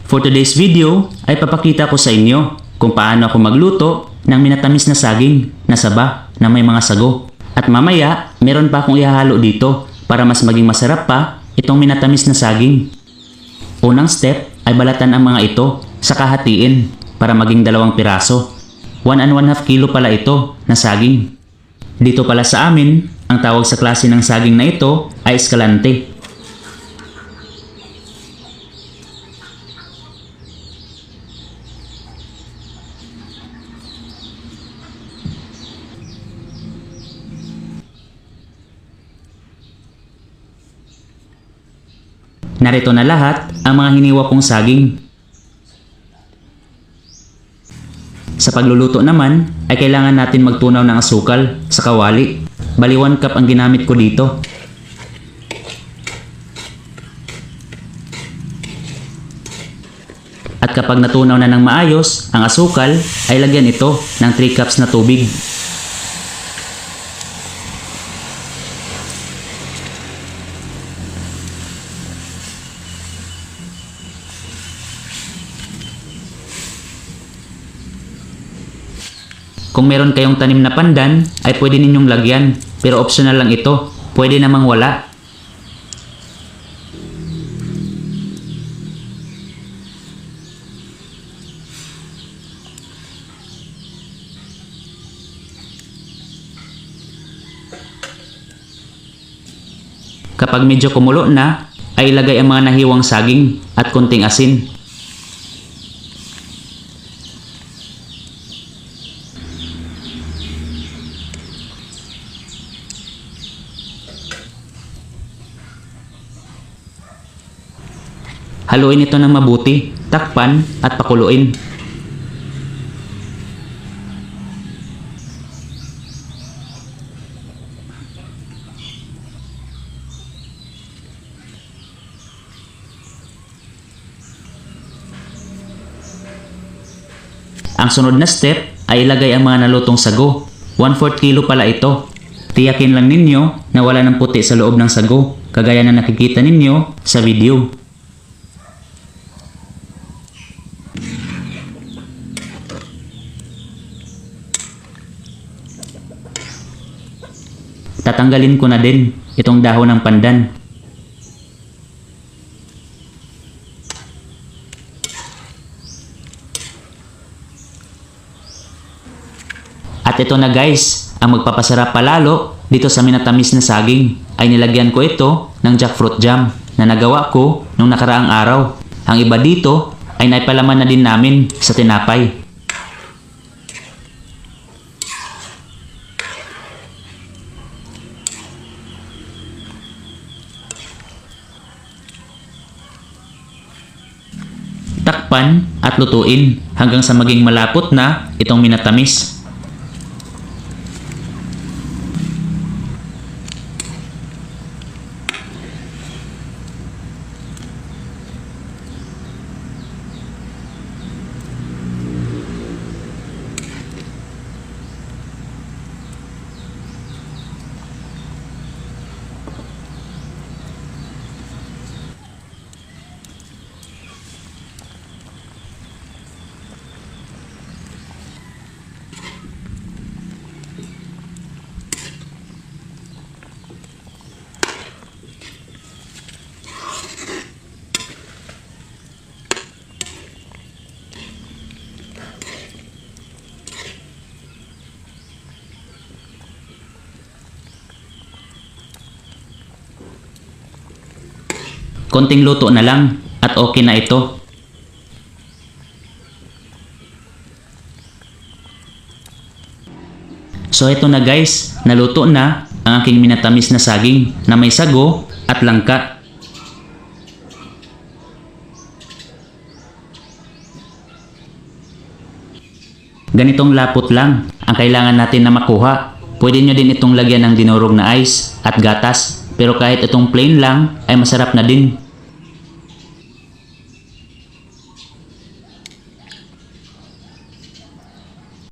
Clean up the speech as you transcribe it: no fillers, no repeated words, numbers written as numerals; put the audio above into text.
For today's video ay papakita ko sa inyo kung paano ako magluto ng minatamis na saging na saba na may mga sago. At mamaya, meron pa akong ihahalo dito para mas maging masarap pa itong minatamis na saging. Unang step ay balatan ang mga ito sa kahatiin para maging 2 piraso. 1 and 1/2 kilo pala ito na saging. Dito pala sa amin, ang tawag sa klase ng saging na ito ay escalante. Narito na lahat ang mga hiniwa kong saging. Sa pagluluto naman ay kailangan natin magtunaw ng asukal sa kawali. Bali 1 cup ang ginamit ko dito. At kapag natunaw na ng maayos ang asukal ay lagyan ito ng 3 cups na tubig. Kung meron kayong tanim na pandan, ay pwede ninyong lagyan. Pero optional lang ito. Pwede namang wala. Kapag medyo kumulo na, ay ilagay ang mga nahiwang saging at konting asin. Haluin ito ng mabuti, takpan at pakuluin. Ang sunod na step ay ilagay ang mga nalutong sago. 1/4 kilo pala ito. Tiyakin lang ninyo na wala ng puti sa loob ng sago, kagaya na nakikita ninyo sa video. Tatanggalin ko na din itong dahon ng pandan. At ito na guys, ang magpapasarap palalo dito sa minatamis na saging ay nilagyan ko ito ng jackfruit jam na nagawa ko nung nakaraang araw. Ang iba dito ay naipalaman na din namin sa tinapay. Takpan at lutuin hanggang sa maging malapot na itong minatamis. Konting luto na lang at okay na ito. So ito na guys, naluto na ang aking minatamis na saging na may sago at langka. Ganitong lapot lang ang kailangan natin na makuha. Pwede nyo din itong lagyan ng dinurog na ice at gatas. Pero kahit itong plain lang ay masarap na din.